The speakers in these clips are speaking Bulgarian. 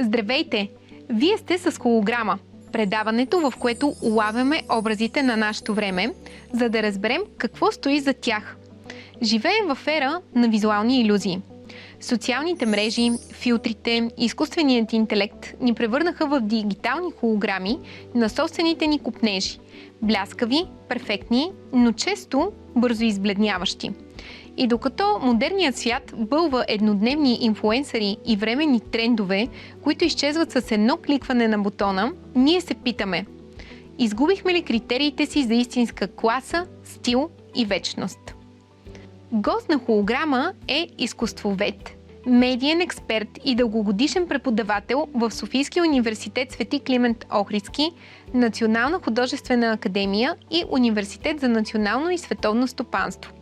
Здравейте! Вие сте с Холограма, предаването, в което улавяме образите на нашето време, за да разберем какво стои за тях. Живеем в ера на визуални илюзии. Социалните мрежи, филтрите, изкуственият интелект ни превърнаха в дигитални холограми на собствените ни копнежи. Бляскави, перфектни, но често бързо избледняващи. И докато модерният свят бълва еднодневни инфлуенсъри и временни трендове, които изчезват с едно кликване на бутона, ние се питаме: изгубихме ли критериите си за истинска класа, стил и вечност? Гост на Холограма е изкуствовед, медиен експерт и дългогодишен преподавател в Софийския университет Свети Климент Охридски, Национална художествена академия и Университет за национално и световно стопанство.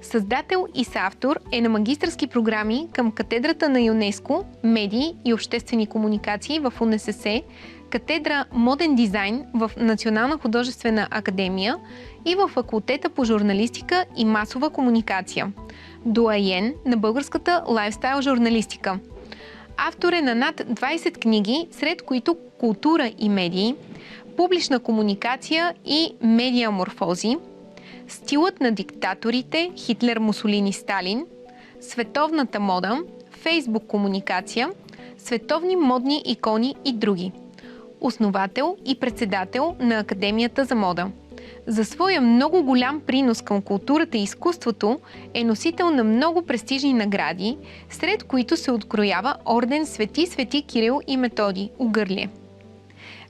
Създател и съавтор е на магистърски програми към катедрата на ЮНЕСКО, медии и обществени комуникации в УНСС, катедра Моден дизайн в Национална художествена академия и в факултета по журналистика и масова комуникация. Доайен на българската лайфстайл журналистика. Автор е на над 20 книги, сред които Култура и медии, Публична комуникация и медиаморфози, Стилът на диктаторите Хитлер, Мусолини, Сталин, Световната мода, Фейсбук комуникация, Световни модни икони и други. Основател и председател на Академията за мода. За своя много голям принос към културата и изкуството е носител на много престижни награди, сред които се откроява орден Свети Кирил и Методий, Угърлие.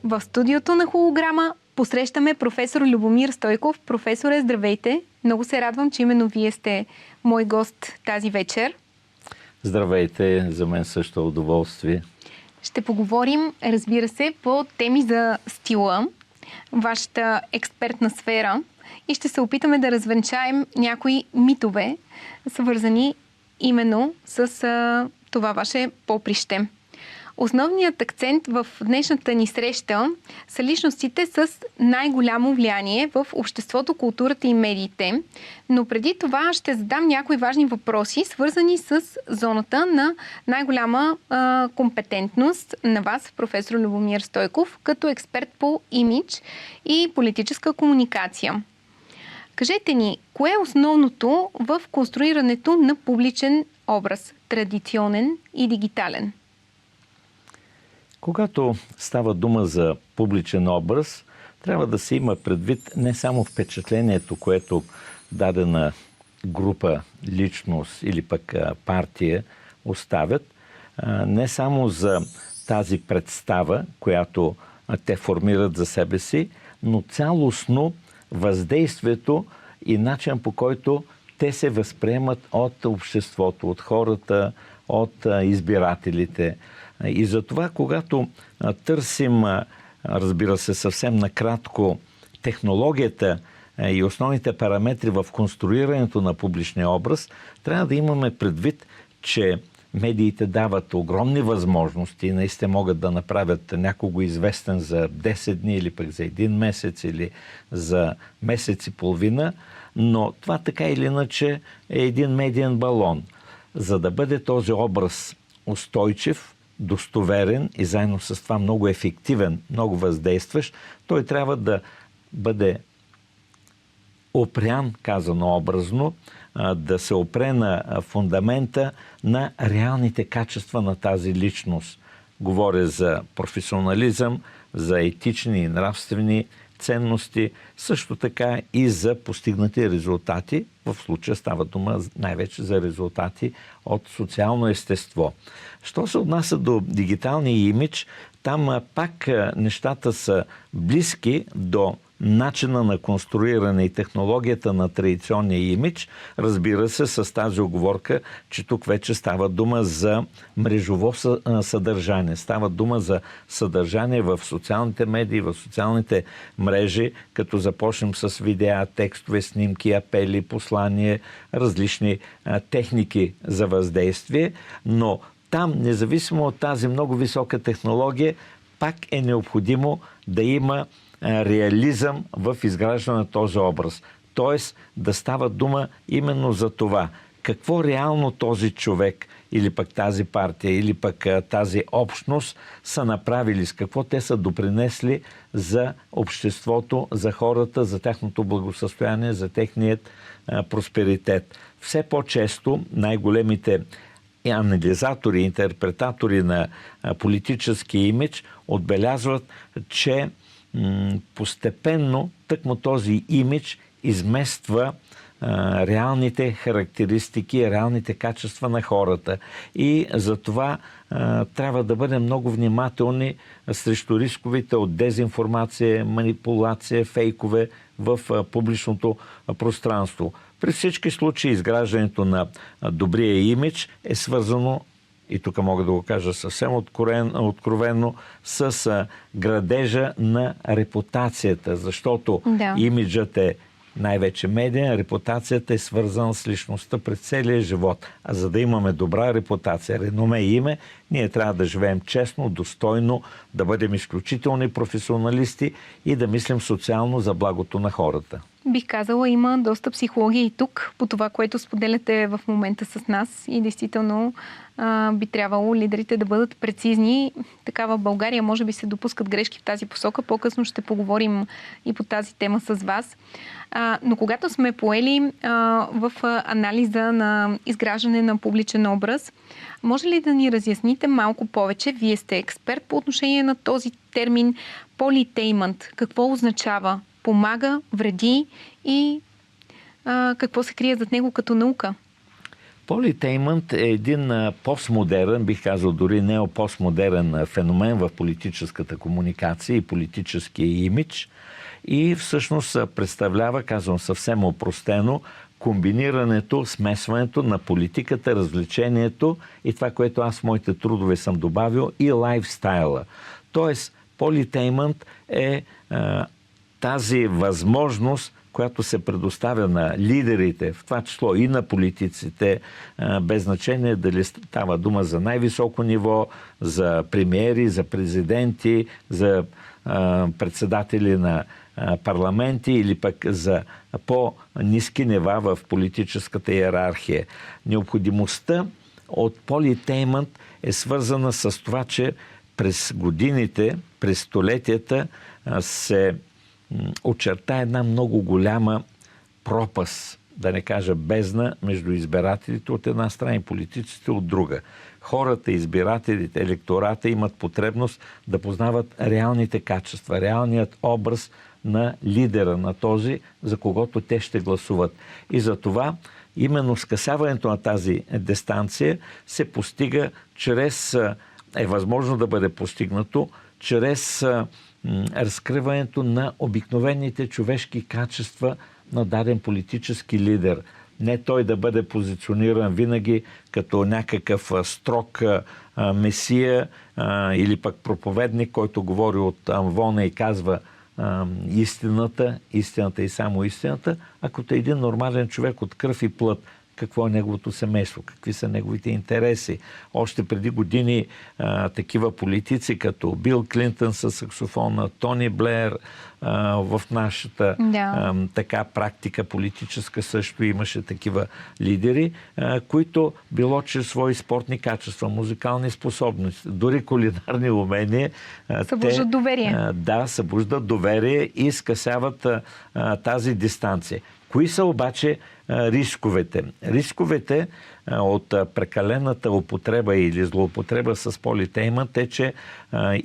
В студиото на Холограма посрещаме професор Любомир Стойков. Професоре, здравейте! Много се радвам, че именно вие сте мой гост тази вечер. Здравейте! За мен също е удоволствие. Ще поговорим, разбира се, по теми за стила, вашата експертна сфера, и ще се опитаме да развенчаем някои митове, свързани именно с това ваше поприще. Основният акцент в днешната ни среща са личностите с най-голямо влияние в обществото, културата и медиите. Но преди това ще задам някои важни въпроси, свързани с зоната на най-голяма компетентност на вас, професор Любомир Стойков, като експерт по имидж и политическа комуникация. Кажете ни, кое е основното в конструирането на публичен образ, традиционен и дигитален? Когато става дума за публичен образ, трябва да се има предвид не само впечатлението, което дадена група, личност или пък партия оставят, не само за тази представа, която те формират за себе си, но цялостно въздействието и начин, по който те се възприемат от обществото, от хората, от избирателите. И затова, когато търсим, разбира се, съвсем накратко технологията и основните параметри в конструирането на публичния образ, трябва да имаме предвид, че медиите дават огромни възможности, наистина могат да направят някого известен за 10 дни или пък за един месец или за месец и половина, но това така или иначе е един медиен балон. За да бъде този образ устойчив, достоверен и заедно с това много ефективен, много въздействащ, той трябва да бъде опрян, казано образно, да се опре на фундамента на реалните качества на тази личност. Говоря за професионализъм, за етични и нравствени ценности, също така и за постигнати резултати. В случая става дума най-вече за резултати от социално естество. Що се отнася до дигиталния имидж, там пак нещата са близки до начина на конструиране и технологията на традиционния имидж, разбира се, с тази оговорка, че тук вече става дума за мрежово съдържание. Става дума за съдържание в социалните медии, в социалните мрежи, като започнем с видеа, текстове, снимки, апели, послания, различни техники за въздействие, но там, независимо от тази много висока технология, пак е необходимо да има реализъм в изграждане на този образ. Тоест да става дума именно за това, какво реално този човек или пък тази партия, или пък тази общност са направили, с какво те са допринесли за обществото, за хората, за тяхното благосъстояние, за техният просперитет. Все по-често най-големите анализатори, интерпретатори на политически имидж отбелязват, че постепенно тъкмо този имидж измества реалните характеристики, реалните качества на хората. И затова трябва да бъдем много внимателни срещу рисковете от дезинформация, манипулация, фейкове в публичното пространство. При всички случаи изграждането на добрия имидж е свързано, и тук мога да го кажа съвсем откровенно, с градежа на репутацията, защото имиджът е най-вече медиен, репутацията е свързана с личността през целия живот. А за да имаме добра репутация, реноме и име, ние трябва да живеем честно, достойно, да бъдем изключителни професионалисти и да мислим социално за благото на хората. Бих казала, има доста психология и тук, по това, което споделяте в момента с нас, и действително би трябвало лидерите да бъдат прецизни. Така в България може би се допускат грешки в тази посока. По-късно ще поговорим и по тази тема с вас. Но когато сме поели в анализа на изграждане на публичен образ, може ли да ни разясните малко повече? Вие сте експерт по отношение на този термин политеймънт. Какво означава? Помага, вреди и какво се крие зад него като наука? Политеймънт е един постмодерен, бих казал дори неопостмодерен феномен в политическата комуникация и политическия имидж и всъщност представлява, казвам съвсем опростено, комбинирането, смесването на политиката, развлечението и това, което аз в моите трудове съм добавил, и лайфстайла. Тоест, политеймънт е тази възможност, която се предоставя на лидерите, в това число и на политиците, без значение дали става дума за най-високо ниво, за премиери, за президенти, за председатели на парламенти или пък за по-ниски нива в политическата иерархия. Необходимостта от политеймънт е свързана с това, че през годините, през столетията се очерта една много голяма пропаст, да не кажа бездна, между избирателите от една страна и политиците от друга. Хората, избирателите, електората имат потребност да познават реалните качества, реалният образ на лидера, на този, за когото те ще гласуват. И за това именно скъсяването на тази дистанция се постига е възможно да бъде постигнато чрез разкриването на обикновените човешки качества на даден политически лидер. Не той да бъде позициониран винаги като някакъв строг месия или пък проповедник, който говори от амвона и казва истината и само истината, а като един нормален човек от кръв и плът. Какво е неговото семейство, какви са неговите интереси. Още преди години такива политици, като Бил Клинтън със саксофона, Тони Блеер, в нашата така практика политическа също имаше такива лидери, които било чрез свои спортни качества, музикални способности, дори кулинарни умения. Събуждат доверие. Събуждат доверие и скъсяват тази дистанция. Кои са обаче рисковете? Рисковете от прекалената употреба или злоупотреба с политеймънт е, че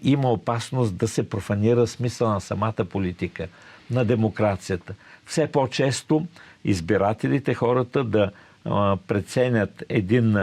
има опасност да се профанира смисъл на самата политика, на демокрацията. Все по-често избирателите, хората да преценят един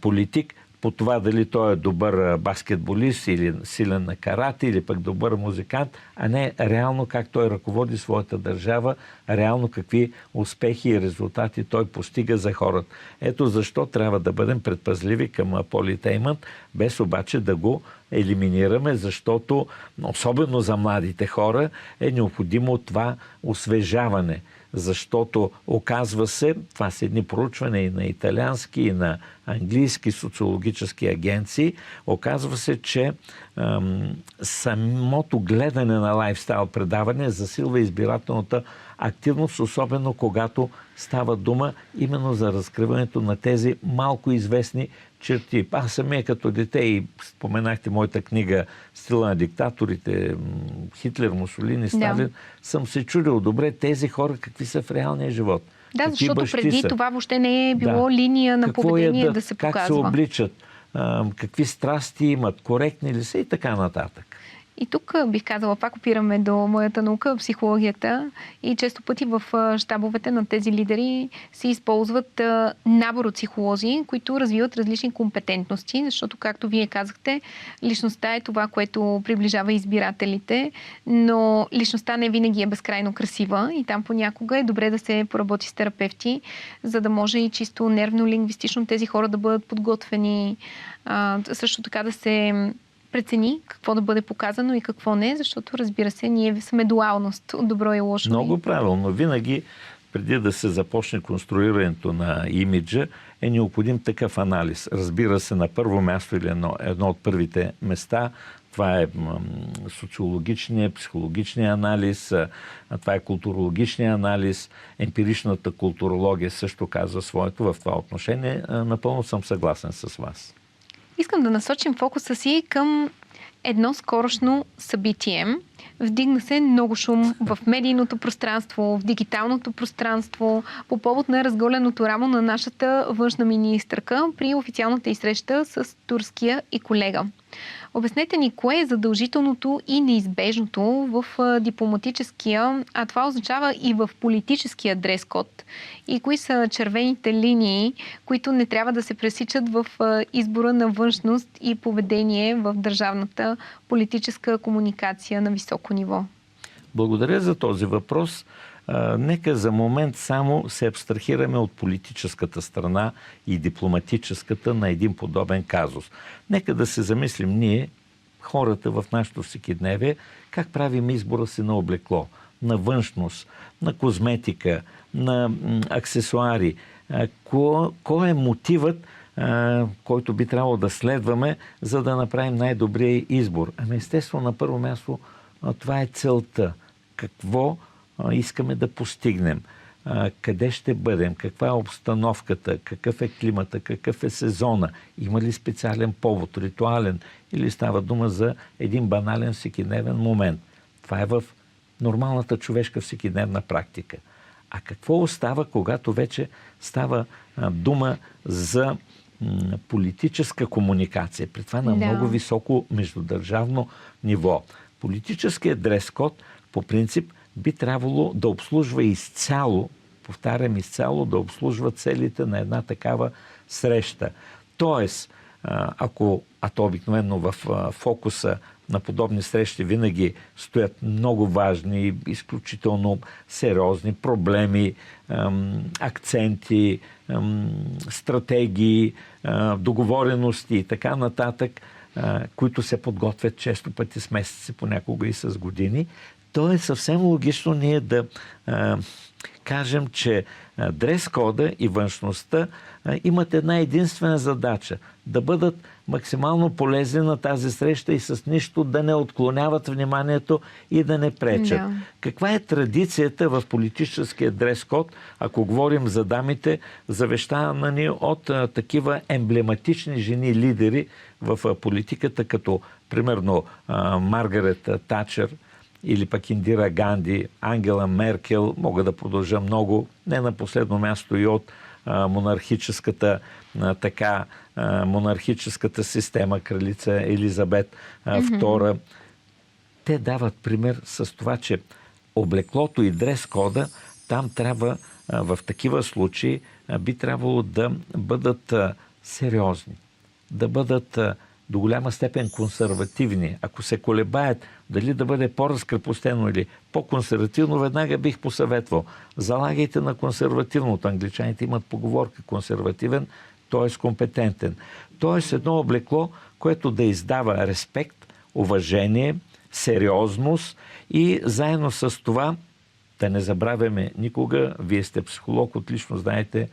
политик по това дали той е добър баскетболист или силен на карате или пък добър музикант, а не реално как той ръководи своята държава, реално какви успехи и резултати той постига за хората. Ето защо трябва да бъдем предпазливи към политеймънт, без обаче да го елиминираме, защото особено за младите хора е необходимо това освежаване. защото оказва се, това са едни проучвания и на италиански, и на английски социологически агенции, оказва се, че самото гледане на лайфстайл предаване засилва избирателната активност, особено когато става дума именно за разкриването на тези малко известни черти. Аз самия като дете, и споменахте моята книга "Стила на диктаторите", Хитлер, Мусолини, Сталин, съм се чудил добре тези хора какви са в реалния живот. Да, какви защото преди са. това въобще не е било линия на поведение да се показва. Как се обличат, какви страсти имат, коректни ли са и така нататък. И тук бих казала, пак опираме до моята наука, психологията, и често пъти в щабовете на тези лидери се използват набор от психолози, които развиват различни компетентности, защото, както вие казахте, личността е това, което приближава избирателите, но личността не винаги е безкрайно красива и там понякога е добре да се поработи с терапевти, за да може и чисто нервно-лингвистично тези хора да бъдат подготвени, също така да се прецени какво да бъде показано и какво не, защото, разбира се, ние сме дуалност от добро и лошо. Много правилно. Винаги, преди да се започне конструирането на имиджа, е необходим такъв анализ. Разбира се, на първо място или едно от първите места, това е социологичния, психологичния анализ, това е културологичния анализ, емпиричната културология също казва своето в това отношение. Напълно съм съгласен с вас. Искам да насочим фокуса си към едно скорошно събитие. Вдигна се много шум в медийното пространство, в дигиталното пространство по повод на разголеното рамо на нашата външна министърка при официалната й среща с турския и колега. Обяснете ни кое е задължителното и неизбежното в дипломатическия, а това означава и в политическия дрес-код, и кои са червените линии, които не трябва да се пресичат в избора на външност и поведение в държавната политическа комуникация на високо ниво. Благодаря за този въпрос. Нека за момент само се абстрахираме от политическата страна и дипломатическата на един подобен казус. Нека да се замислим ние, хората в нашото всекидневие, как правим избора си на облекло, на външност, на козметика, на аксесуари. Кой е мотивът, който би трябвало да следваме, за да направим най-добрия избор? Естествено, на първо място, това е целта. Какво искаме да постигнем? Къде ще бъдем? Каква е обстановката? Какъв е климата? Какъв е сезона? Има ли специален повод, ритуален? Или става дума за един банален всекидневен момент? Това е в нормалната човешка всекидневна практика. А какво остава, когато вече става дума за политическа комуникация? При това на много високо междудържавно ниво. Политическият дрес-код по принцип би трябвало да обслужва изцяло, повтарям изцяло, да обслужва целите на една такава среща. Тоест, а то обикновено в фокуса на подобни срещи винаги стоят много важни, изключително сериозни проблеми, акценти, стратегии, договорености и така нататък, които се подготвят често пъти с месеци, понякога и с години. То е съвсем логично ние да кажем, че дрес-кода и външността имат една единствена задача – да бъдат максимално полезни на тази среща и с нищо да не отклоняват вниманието и да не пречат. Да. Каква е традицията в политическия дрес-код, ако говорим за дамите, завещана ни от такива емблематични жени лидери в политиката, като примерно Маргарет Тачър, или пък Индира Ганди, Ангела Меркел, мога да продължа много, не на последно място и от монархическата система, кралица Елизабет II. Те дават пример с това, че облеклото и дрес-кода там трябва, в такива случаи, би трябвало да бъдат сериозни, да бъдат до голяма степен консервативни. Ако се колебаят дали да бъде по-разкрепостено или по-консервативно, веднага бих посъветвал. Залагайте на консервативното. Англичаните имат поговорка: консервативен, т.е. компетентен. Т.е. едно облекло, което да издава респект, уважение, сериозност и заедно с това Да не забравяме никога, вие сте психолог, отлично знаете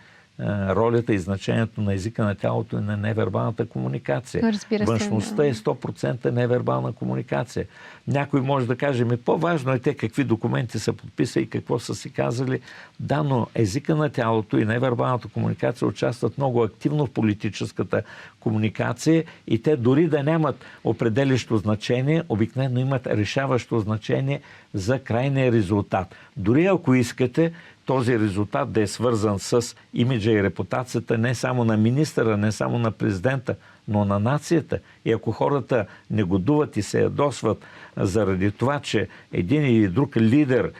ролята и значението на езика на тялото и на невербалната комуникация. Разбира се, Външността е 100% невербална комуникация. Някой може да каже, по-важно е те какви документи са подписали и какво са си казали. Да, но езика на тялото и невербалната комуникация участват много активно в политическата комуникация и те дори да нямат определящо значение, обикновено имат решаващо значение за крайния резултат. Дори ако искате този резултат да е свързан с имиджа и репутацията не само на министъра, не само на президента, но на нацията. И ако хората негодуват и се ядосват заради това, че един или друг лидер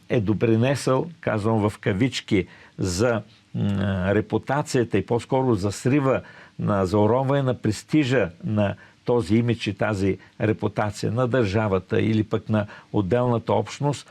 е допринесъл, казвам в кавички, за репутацията и по-скоро за срива, за уронване на престижа на този имидж и тази репутация на държавата или пък на отделната общност,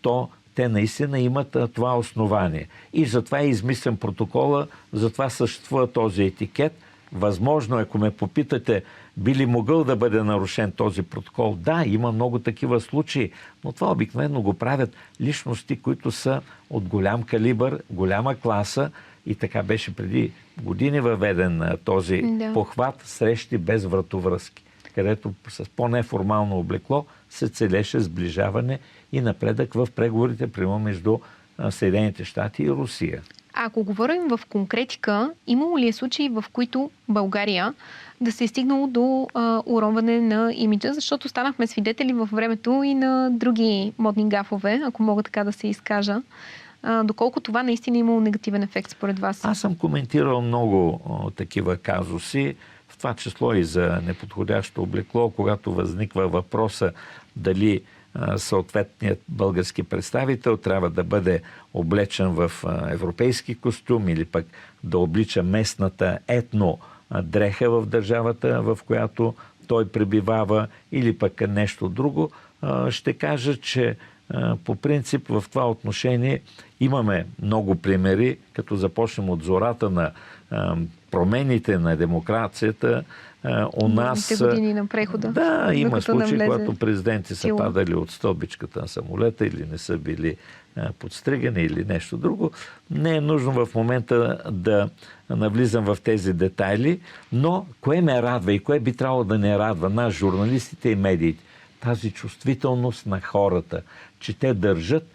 то те наистина имат това основание. И затова е измислен протокола, затова съществува този етикет. Възможно, ако ме попитате, би ли могъл да бъде нарушен този протокол? Да, има много такива случаи, но това обикновено го правят личности, които са от голям калибър, голяма класа и така беше преди години въведен този похват срещи без вратовръзки, където с по-неформално облекло се целеше сближаване и напредък в преговорите прямо между Съединените щати и Русия. Ако говорим в конкретика, имало ли е случаи, в които България да се е стигнало до уронване на имиджа, защото станахме свидетели във времето и на други модни гафове, ако мога така да се изкажа. Доколко това наистина е имало негативен ефект според вас? Аз съм коментирал много такива казуси, в това число и за неподходящо облекло, когато възниква въпроса дали съответният български представител трябва да бъде облечен в европейски костюм или пък да облича местната етно дреха в държавата, в която той пребивава, или пък нещо друго. Ще кажа, че по принцип в това отношение имаме много примери, като започнем от зората на промените на демокрацията. У нас години на прехода. Да, има случаи, когато президенти са падали от стълбичката на самолета или не са били подстригани или нещо друго. Не е нужно в момента да навлизам в тези детайли, но кое ме радва и кое би трябвало да не радва нас, журналистите и медиите? Тази чувствителност на хората, че те държат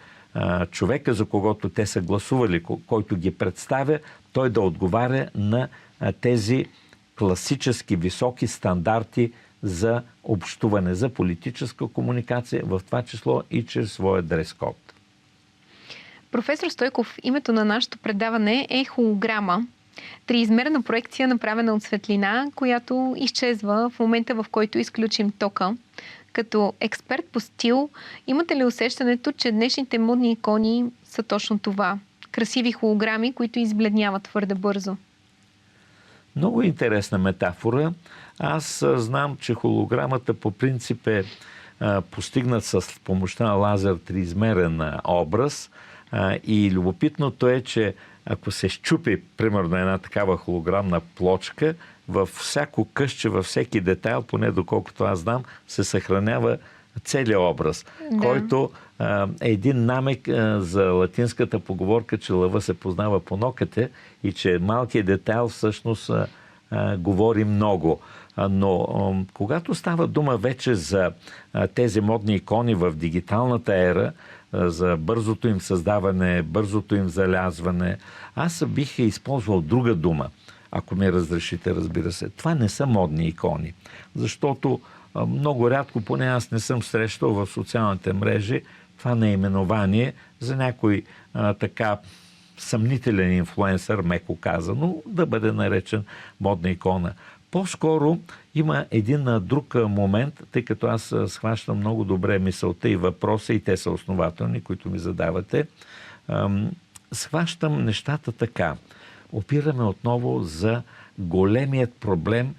човека, за когото те са гласували, който ги представя, той да отговаря на тези класически високи стандарти за общуване, за политическа комуникация, в това число и чрез своя дрес-код. Професор Стойков, името на нашето предаване е холограма. Триизмерна проекция, направена от светлина, която изчезва в момента, в който изключим тока. Като експерт по стил, имате ли усещането, че днешните модни икони са точно това? Красиви холограми, които избледняват твърде бързо. Много интересна метафора. Аз знам, че холограмата по принцип е постигнат с помощта на лазер триизмерен образ и любопитното е, че ако се счупи, примерно, една такава холограмна плочка, във всяко късче, във всеки детайл, поне доколкото аз знам, се съхранява целият образ, който е един намек за латинската поговорка, че лъва се познава по нокътя и че малкият детайл всъщност говори много. Но когато става дума вече за тези модни икони в дигиталната ера, за бързото им създаване, бързото им залязване, аз бих използвал друга дума, ако ми разрешите, разбира се. Това не са модни икони, защото много рядко, поне аз не съм срещал в социалните мрежи това наименование за някой така съмнителен инфлуенсър, меко казано, да бъде наречен модна икона. По-скоро има един друг момент, тъй като аз схващам много добре мисълта и въпроса, и те са основателни, които ми задавате. Схващам нещата така. Опираме отново за големият проблем,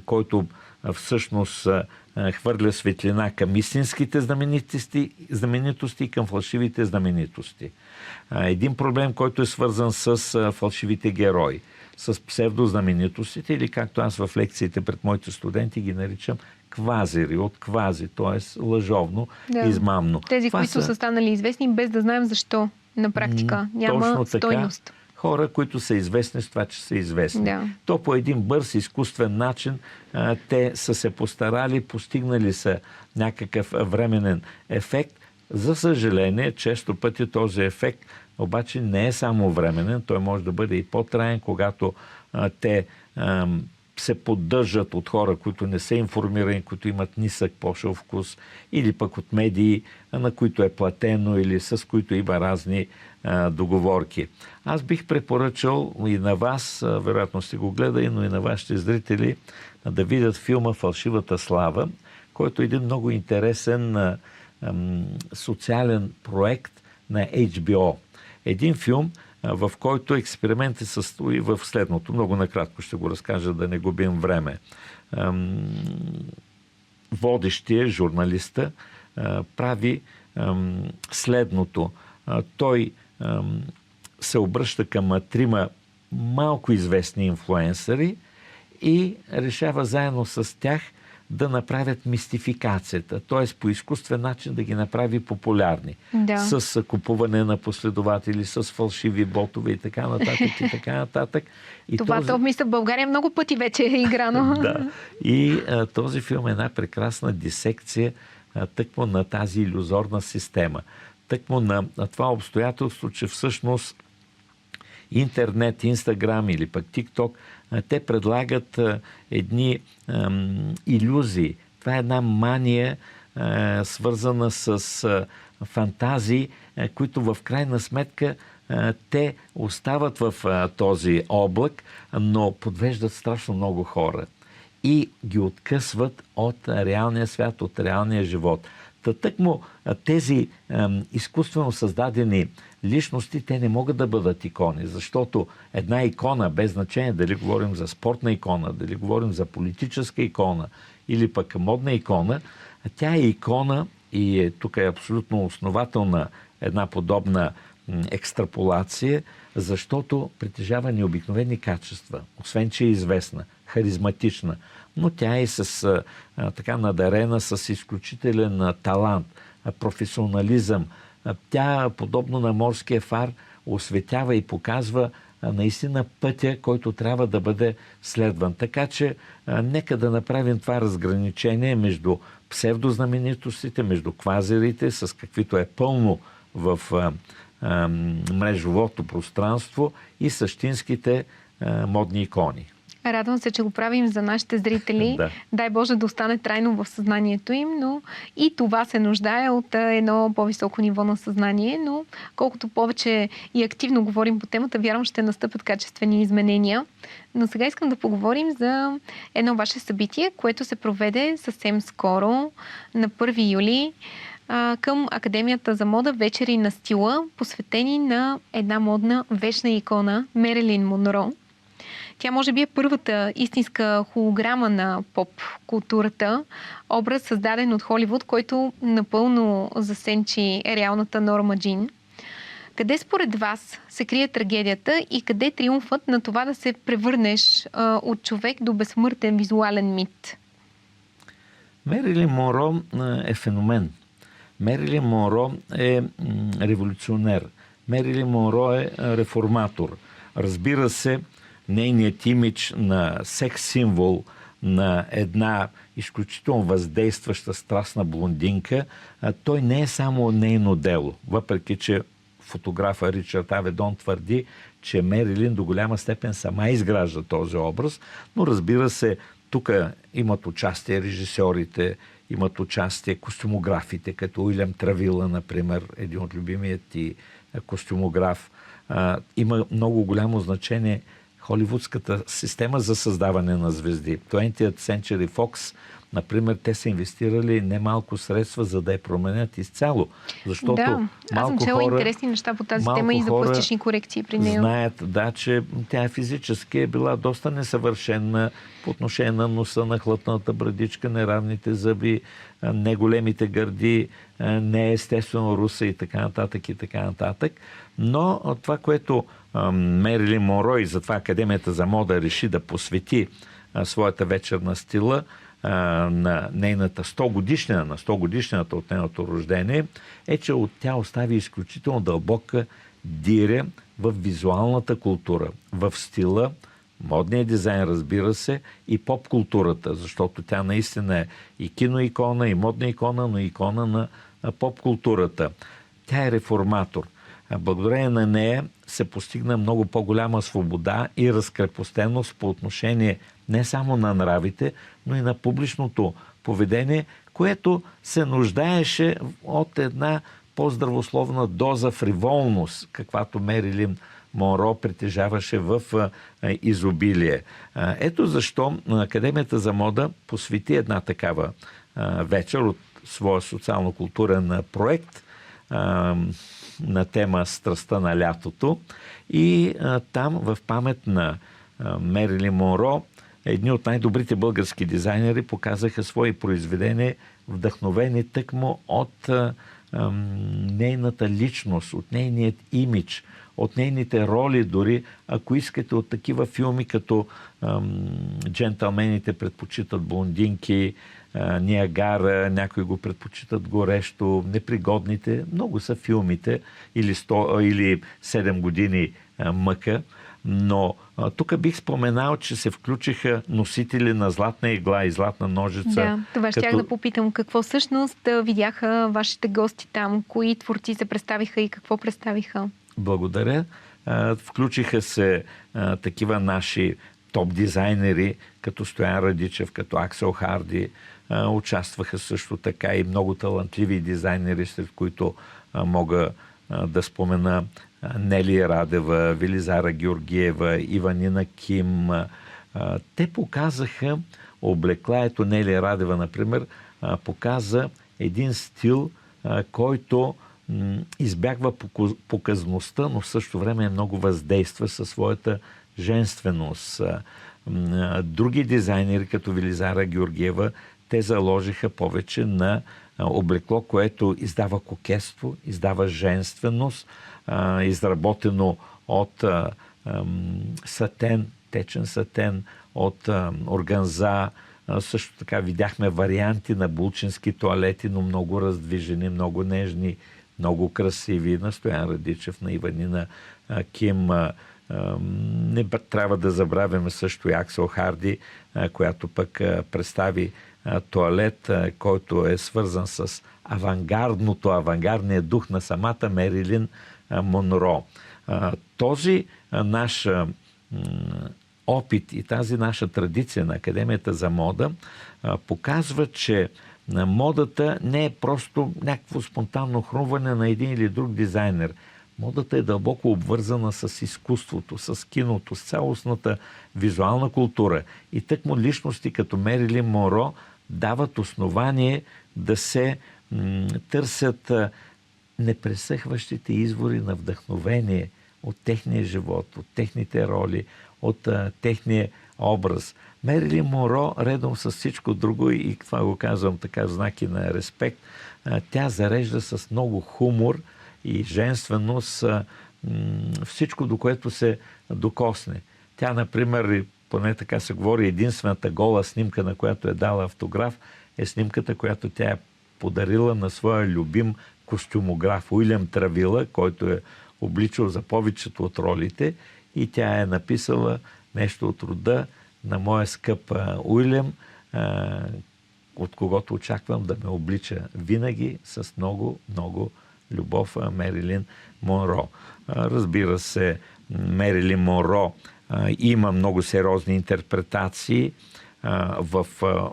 който всъщност хвърля светлина към истинските знаменитости и към фалшивите знаменитости. Един проблем, който е свързан с фалшивите герои. с псевдознаменитостите, или както аз в лекциите пред моите студенти ги наричам квазери, от квази, т.е. лъжовно, измамно. Тези, които са станали известни, без да знаем защо на практика. Няма точно стойност. Така, хора, които са известни с това, че са известни. Да. То по един бърз, изкуствен начин те са се постарали, постигнали са някакъв временен ефект. За съжаление, често пъти този ефект обаче не е само временен, той може да бъде и по-траен, когато те се поддържат от хора, които не са информирани, които имат нисък пошъл вкус, или пък от медии, на които е платено, или с които има разни договорки. Аз бих препоръчал и на вас, вероятно сте го гледали, но и на вашите зрители, да видят филма "Фалшивата слава", който е един много интересен социален проект на HBO. Един филм, в който експериментът се състои в следното. Много накратко ще го разкажа, да не губим време. Водещия, журналиста, прави следното. Той се обръща към трима малко известни инфлуенсъри и решава заедно с тях да направят мистификацията, т.е. по изкуствен начин да ги направи популярни. Да. С купуване на последователи, с фалшиви ботове и така нататък, и така нататък. И това мисля, в България много пъти вече е играно. Да. И този филм е една прекрасна дисекция тъкмо на тази илюзорна система. Тъкмо на това обстоятелство, че всъщност интернет, Инстаграм или пък ТикТок, те предлагат едни илюзии. Това е една мания, свързана с фантазии, които в крайна сметка те остават в този облак, но подвеждат страшно много хора и ги откъсват от реалния свят, от реалния живот. Тъкмо тези изкуствено създадени личности, те не могат да бъдат икони, защото една икона, без значение дали говорим за спортна икона, дали говорим за политическа икона или пък модна икона, тя е икона и тук е абсолютно основателна една подобна екстраполация, защото притежава необикновени качества, освен че е известна, харизматична, но тя е с така надарена с изключителен талант, професионализъм. Тя, подобно на морския фар, осветява и показва наистина пътя, който трябва да бъде следван. Така че нека да направим това разграничение между псевдознаменитостите, между квазерите, с каквито е пълно в мрежовото пространство, и същинските модни икони. Радвам се, че го правим за нашите зрители. Да. Дай Боже да остане трайно в съзнанието им, но и това се нуждае от едно по-високо ниво на съзнание, но колкото повече и активно говорим по темата, вярвам, ще настъпят качествени изменения. Но сега искам да поговорим за едно ваше събитие, което се проведе съвсем скоро, на 1 юли, към Академията за мода "Вечери на стила", посветени на една модна вечна икона Мерилин Монро. Тя може би е първата истинска холограма на поп-културата, образ създаден от Холивуд, който напълно засенчи реалната Норма Джин. Къде според вас се крие трагедията и къде е триумфът на това да се превърнеш от човек до безсмъртен визуален мит? Мерилин Монро е феномен. Мерилин Монро е революционер. Мерилин Монро е реформатор. Разбира се, нейният имидж на секс символ, на една изключително въздействаща страстна блондинка, той не е само нейно дело. Въпреки че фотографа Ричард Аведон твърди, че Мерилин до голяма степен сама изгражда този образ, но разбира се, тук имат участие режисьорите, имат участие костюмографите, като Уилям Травила, например, един от любимият ти костюмограф. Има много голямо значение холивудската система за създаване на звезди. 20th Century Fox, например, те са инвестирали немалко средства, за да я променят изцяло. Защото да, аз съм чела интересни неща по тази тема и за пластични корекции при нея. Знаят, да, че тя физически е била доста несъвършена по отношение на носа, на хлътната брадичка, неравните зъби, неголемите гърди, неестествено руса и така нататък и така нататък. Но това, което Мерилин Монро и затова Академията за мода реши да посвети своята вечер на стила на нейната 100-годишната от нейното рождение, е, че тя остави изключително дълбока диря в визуалната култура, в стила, модния дизайн, разбира се, и поп-културата, защото тя наистина е и киноикона, и модна икона, но и икона на поп-културата. Тя е реформатор. Благодарение на нея се постигна много по-голяма свобода и разкрепостеност по отношение не само на нравите, но и на публичното поведение, което се нуждаеше от една по-здравословна доза фриволност, каквато Мерилин Монро притежаваше в изобилие. Ето защо Академията за мода посвети една такава вечер от своя социално-културен проект на тема "Страстта на лятото", и там в памет на Мерилин Монро едни от най-добрите български дизайнери показаха свои произведения, вдъхновени тъкмо от нейната личност, от нейният имидж, от нейните роли, дори ако искате, от такива филми като "Джентълмените предпочитат блондинки", "Ниагара", някои го предпочитат горещо, "Непригодните", много са филмите, или 7 години мъка. Но тук бих споменал, че се включиха носители на златна игла и златна ножица. Да, това щях да попитам. Какво всъщност видяха вашите гости там? Кои творци се представиха и какво представиха? Благодаря. Включиха се такива наши топ дизайнери, като Стоян Радичев, като Аксел Харди. Участваха също така и много талантливи дизайнери, сред които мога да спомена Нели Радева, Велизара Георгиева, Иванина Ким. Те показаха облекла. Ето Нели Радева, например, показа един стил, който избягва показността, но в същото време е много въздейства със своята женственост. Други дизайнери, като Велизара Георгиева, те заложиха повече на облекло, което издава кокетство, издава женственост, изработено от сатен, течен сатен, от органза. Също така видяхме варианти на булчински тоалети, но много раздвижени, много нежни, много красиви. На Стоян Радичев, на Иванина Ким. Не трябва да забравяме също и Аксел Харди, която пък представи тоалет, който е свързан с авангардния дух на самата Мерилин Монро. Този наш опит и тази наша традиция на Академията за мода показва, че модата не е просто някакво спонтанно хрумване на един или друг дизайнер. Модата е дълбоко обвързана с изкуството, с киното, с цялостната визуална култура. И тъкмо личности като Мерилин Монро дават основание да се търсят непресъхващите извори на вдъхновение от техния живот, от техните роли, от техния образ. Мерилин Монро, редом с всичко друго, и това го казвам така в знаки на респект, тя зарежда с много хумор и женственост всичко, до което се докосне. Тя, например, поне така се говори, единствената гола снимка, на която е дала автограф, е снимката, която тя е подарила на своя любим костюмограф Уилям Травила, който е обличал за повечето от ролите, и тя е написала нещо от рода: "На моя скъп Уилям, от когото очаквам да ме облича винаги с много, много любов, Мерилин Монро." Разбира се, Мерилин Монро има много сериозни интерпретации в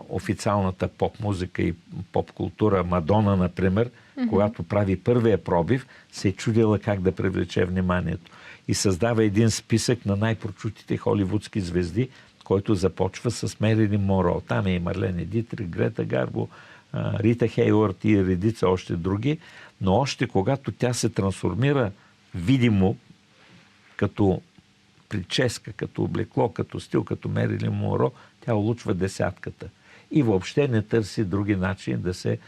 официалната поп-музика и поп-култура. Мадона, например, когато прави първия пробив, се е чудила как да привлече вниманието. И създава един списък на най-прочутите холивудски звезди, който започва с Мерилин Монро. Там е и Марлене Дитрих, Грета Гарбо, Рита Хейуърд и редица още други. Но още когато тя се трансформира видимо като прическа, като облекло, като стил, като Мерилин Монро, тя улучва десятката. И въобще не търси други начини да се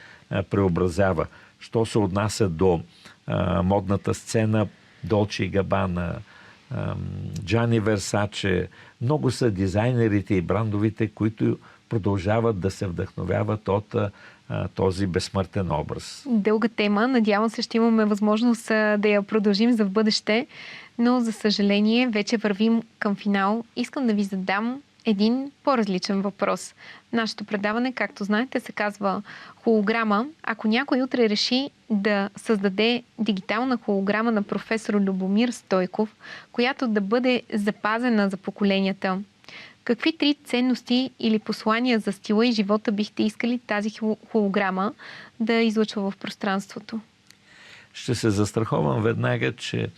преобразява. Що се отнася до модната сцена, Долче и Габана, Джани Версаче. Много са дизайнерите и брандовите, които продължават да се вдъхновяват от този безсмъртен образ. Дълга тема. Надявам се, ще имаме възможност да я продължим за в бъдеще, но за съжаление вече вървим към финал. Искам да ви задам един по-различен въпрос. Нашето предаване, както знаете, се казва холограма. Ако някой утре реши да създаде дигитална холограма на професор Любомир Стойков, която да бъде запазена за поколенията, какви 3 ценности или послания за стила и живота бихте искали тази холограма да излъчва в пространството? Ще се застраховам веднага, че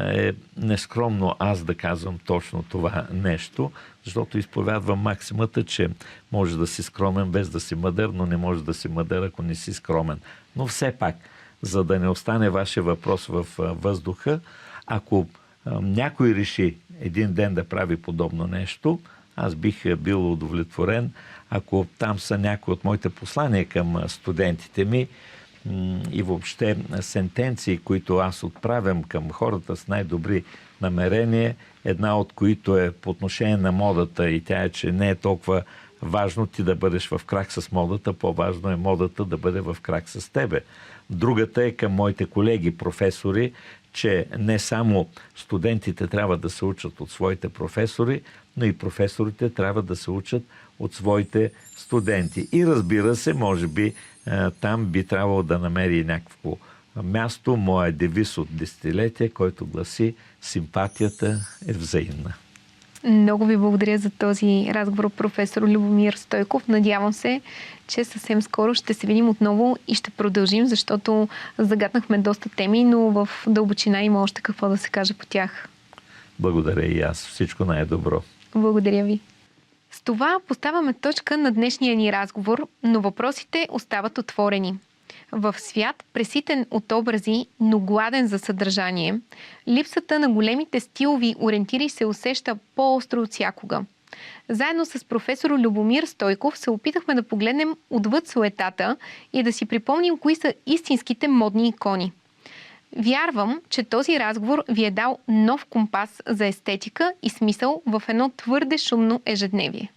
е нескромно аз да казвам точно това нещо, защото изповядвам максимата, че може да си скромен без да си мъдър, но не може да си мъдър, ако не си скромен. Но все пак, за да не остане вашия въпрос в въздуха, ако някой реши един ден да прави подобно нещо, аз бих бил удовлетворен, ако там са някои от моите послания към студентите ми и въобще сентенции, които аз отправям към хората с най-добри намерения, една от които е по отношение на модата, и тя е, че не е толкова важно ти да бъдеш в крак с модата, по-важно е модата да бъде в крак с тебе. Другата е към моите колеги, професори, че не само студентите трябва да се учат от своите професори, но и професорите трябва да се учат от своите студенти. И разбира се, може би там би трябвало да намери някакво място моя девиз от десетилетие, който гласи: симпатията е взаимна. Много ви благодаря за този разговор, професор Любомир Стойков. Надявам се, че съвсем скоро ще се видим отново и ще продължим, защото загатнахме доста теми, но в дълбочина има още какво да се каже по тях. Благодаря и аз. Всичко най-добро. Благодаря ви. С това поставяме точка на днешния ни разговор, но въпросите остават отворени. В свят, преситен от образи, но гладен за съдържание, липсата на големите стилови ориентири се усеща по-остро от всякога. Заедно с професор Любомир Стойков се опитахме да погледнем отвъд суетата и да си припомним кои са истинските модни икони. Вярвам, че този разговор ви е дал нов компас за естетика и смисъл в едно твърде шумно ежедневие.